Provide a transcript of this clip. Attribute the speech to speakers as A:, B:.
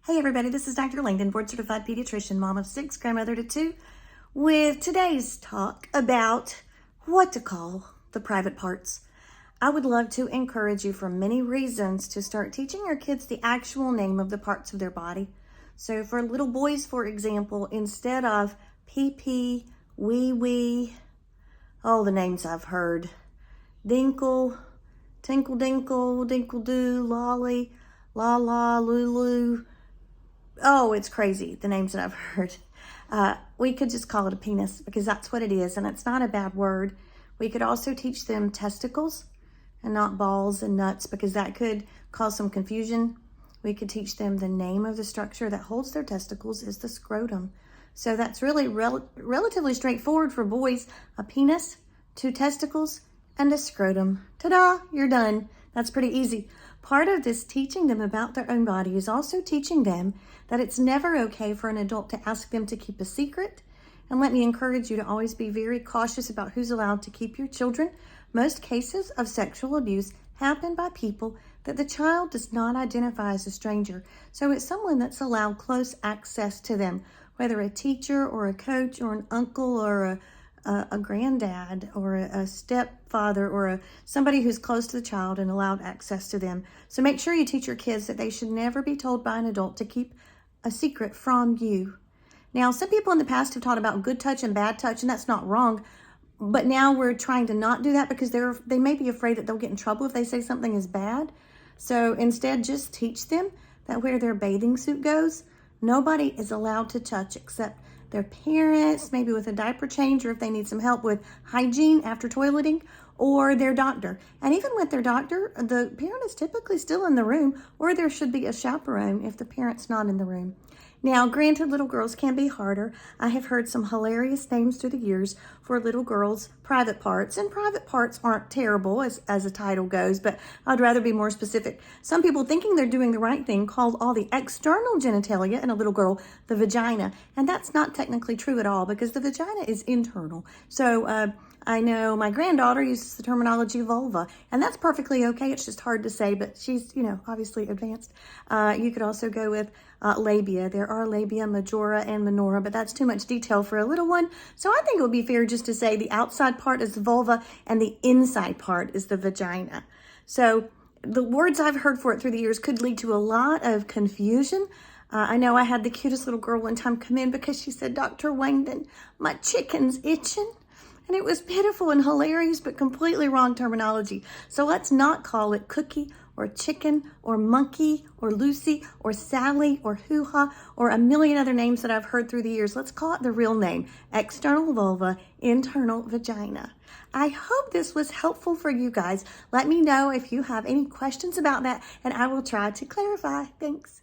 A: Hey everybody, this is Dr. Langdon, board certified pediatrician, mom of 6, grandmother to 2, with today's talk about what to call the private parts. I would love to encourage you for many reasons to start teaching your kids the actual name of the parts of their body. So for little boys, for example, instead of pee-pee, wee-wee, all the names I've heard, dinkle, tinkle dinkle, dinkle doo, lolly, la la, lulu. Oh, it's crazy, the names that I've heard. We could just call it a penis because that's what it is, and it's not a bad word. We could also teach them testicles and not balls and nuts because that could cause some confusion. We could teach them the name of the structure that holds their testicles is the scrotum. So that's really relatively straightforward for boys. A penis, 2 testicles, and a scrotum. Ta-da, you're done. That's pretty easy. Part of this teaching them about their own body is also teaching them that it's never okay for an adult to ask them to keep a secret. And let me encourage you to always be very cautious about who's allowed to keep your children. Most cases of sexual abuse happen by people that the child does not identify as a stranger. So it's someone that's allowed close access to them, whether a teacher or a coach or an uncle or a granddad or a stepfather or somebody who's close to the child and allowed access to them. So make sure you teach your kids that they should never be told by an adult to keep a secret from you. Now, some people in the past have taught about good touch and bad touch, and that's not wrong. But now we're trying to not do that because they may be afraid that they'll get in trouble if they say something is bad. So instead, just teach them that where their bathing suit goes, nobody is allowed to touch except their parents, maybe with a diaper change, or if they need some help with hygiene after toileting, or their doctor. And even with their doctor, the parent is typically still in the room, or there should be a chaperone if the parent's not in the room. Now, granted, little girls can be harder. I have heard some hilarious names through the years for little girls' private parts, and private parts aren't terrible as a title goes, but I'd rather be more specific. Some people, thinking they're doing the right thing, call all the external genitalia in a little girl the vagina, and that's not technically true at all because the vagina is internal. So I know my granddaughter uses the terminology vulva, and that's perfectly okay. It's just hard to say, but she's, obviously advanced. You could also go with labia. There are labia majora and minora, but that's too much detail for a little one. So I think it would be fair just to say the outside part is the vulva and the inside part is the vagina. So the words I've heard for it through the years could lead to a lot of confusion. I know I had the cutest little girl one time come in because she said, "Dr. Langdon, my chicken's itching." And it was pitiful and hilarious, but completely wrong terminology. So let's not call it cookie or chicken or monkey or Lucy or Sally or hoo-ha or a million other names that I've heard through the years. Let's call it the real name, external vulva, internal vagina. I hope this was helpful for you guys. Let me know if you have any questions about that, and I will try to clarify. Thanks.